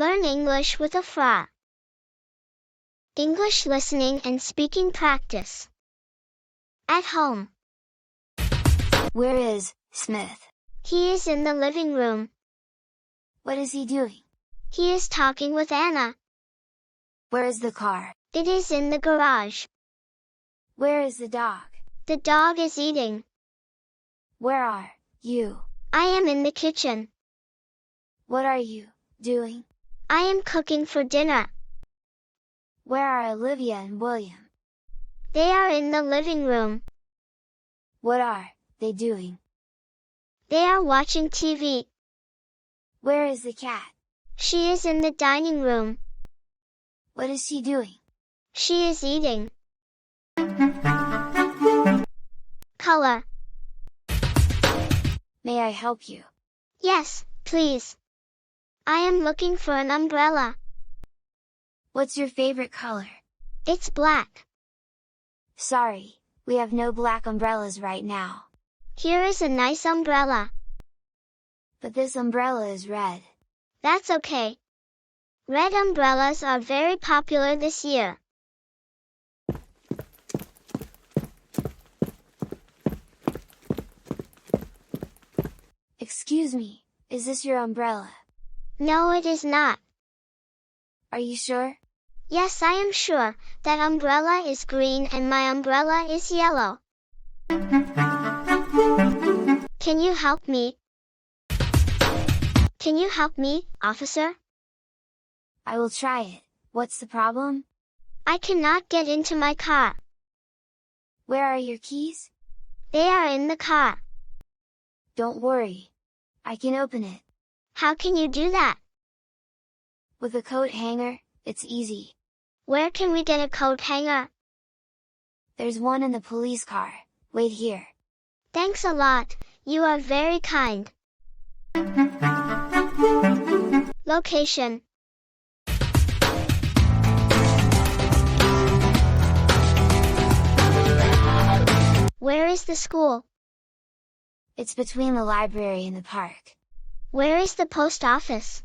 Learn English with Afrar. English listening and speaking practice. At home. Where is Smith? He is in the living room. What is he doing? He is talking with Anna. Where is the car? It is in the garage. Where is the dog? The dog is eating. Where are you? I am in the kitchen. What are you doing? I am cooking for dinner. Where are Olivia and William? They are in the living room. What are they doing? They are watching TV. Where is the cat? She is in the dining room. What is she doing? She is eating. Color. May I help you? Yes, please. I am looking for an umbrella. What's your favorite color? It's black. Sorry, we have no black umbrellas right now. Here is a nice umbrella. But this umbrella is red. That's okay. Red umbrellas are very popular this year. Excuse me, is this your umbrella? No, it is not. Are you sure? Yes, I am sure. That umbrella is green and my umbrella is yellow. Can you help me? Can you help me, officer? I will try it. What's the problem? I cannot get into my car. Where are your keys? They are in the car. Don't worry. I can open it. How can you do that? With a coat hanger, it's easy. Where can we get a coat hanger? There's one in the police car. Wait here. Thanks a lot, you are very kind. Location. Where is the school? It's between the library and the park. Where is the post office?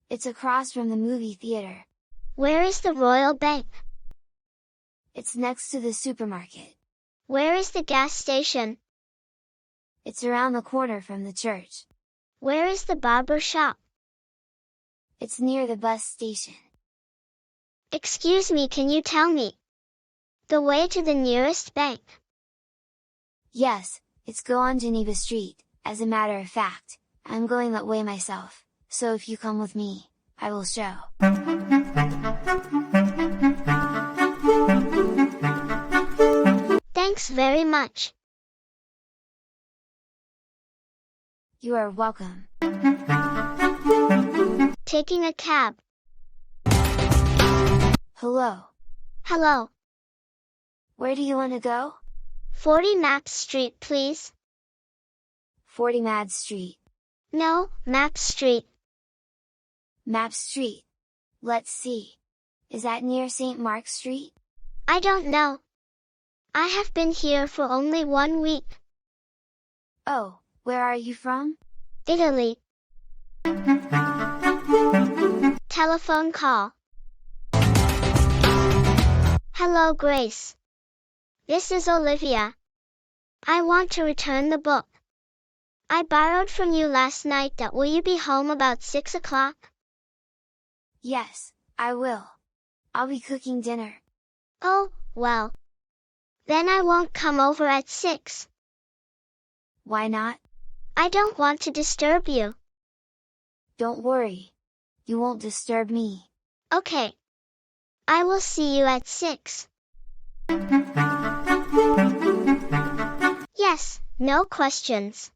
It's across from the movie theater. Where is the Royal Bank? It's next to the supermarket. Where is the gas station? It's around the corner from the church. Where is the barber shop? It's near the bus station. Excuse me, can you tell me the way to the nearest bank? Yes, it's go on Geneva Street. As a matter of fact, I'm going that way myself, so if you come with me, I will show. Thanks very much. You are welcome. Taking a cab. Hello. Hello. Where do you want to go? 40 Map Street, please. 40 Mad Street. No, Map Street. Map Street. Let's see. Is that near St. Mark's Street? I don't know. I have been here for only 1 week. Oh, where are you from? Italy. Telephone call. Hello, Grace. This is Olivia. I want to return the book I borrowed from you last night. Will you be home about 6 o'clock? Yes, I will. I'll be cooking dinner. Oh, well. Then I won't come over at 6. Why not? I don't want to disturb you. Don't worry. You won't disturb me. Okay. I will see you at 6. Yes, no questions.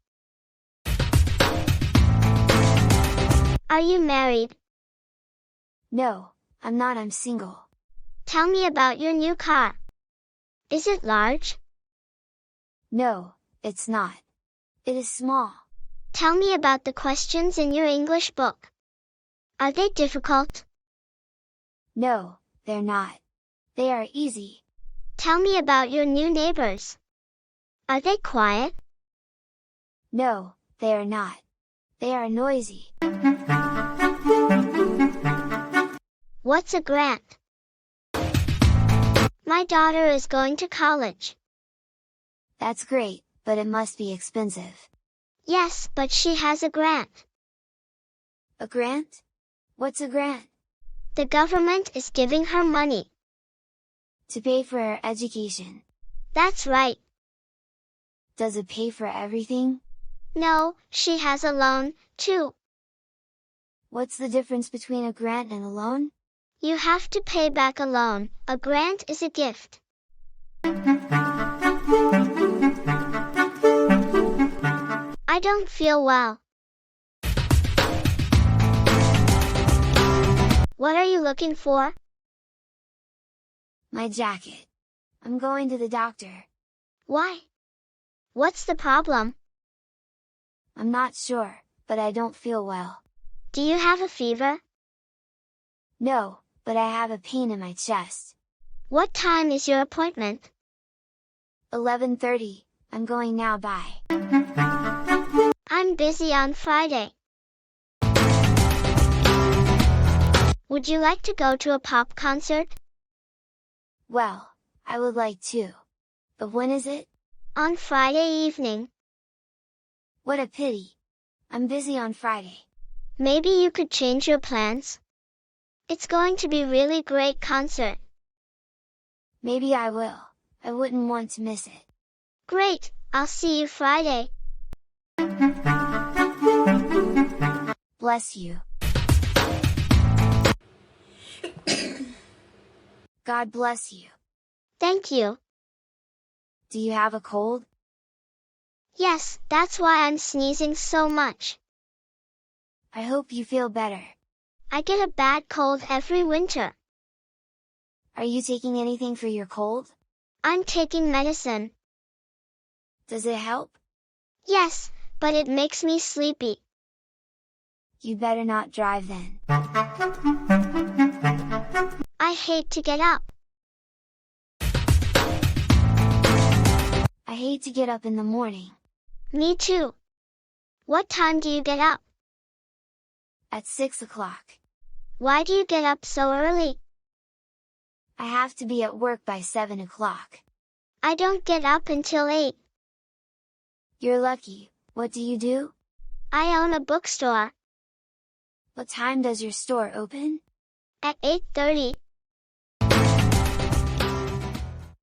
Are you married? No, I'm not. I'm single. Tell me about your new car. Is it large? No, it's not. It is small. Tell me about the questions in your English book. Are they difficult? No, they're not. They are easy. Tell me about your new neighbors. Are they quiet? No, they are not. They are noisy. What's a grant? My daughter is going to college. That's great, but it must be expensive. Yes, but she has a grant. A grant? What's a grant? The government is giving her money. To pay for her education. That's right. Does it pay for everything? No, she has a loan, too. What's the difference between a grant and a loan? You have to pay back a loan. A grant is a gift. I don't feel well. What are you looking for? My jacket. I'm going to the doctor. Why? What's the problem? I'm not sure, but I don't feel well. Do you have a fever? No, but I have a pain in my chest. What time is your appointment? 11:30, I'm going now, bye. I'm busy on Friday. Would you like to go to a pop concert? Well, I would like to. But when is it? On Friday evening. What a pity. I'm busy on Friday. Maybe you could change your plans? It's going to be really great concert. Maybe I will. I wouldn't want to miss it. Great, I'll see you Friday. Bless you. God bless you. Thank you. Do you have a cold? Yes, that's why I'm sneezing so much. I hope you feel better. I get a bad cold every winter. Are you taking anything for your cold? I'm taking medicine. Does it help? Yes, but it makes me sleepy. You better not drive then. I hate to get up. I hate to get up in the morning. Me too. What time do you get up? At 6 o'clock. Why do you get up so early? I have to be at work by 7 o'clock. I don't get up until 8. You're lucky. What do you do? I own a bookstore. What time does your store open? At 8:30.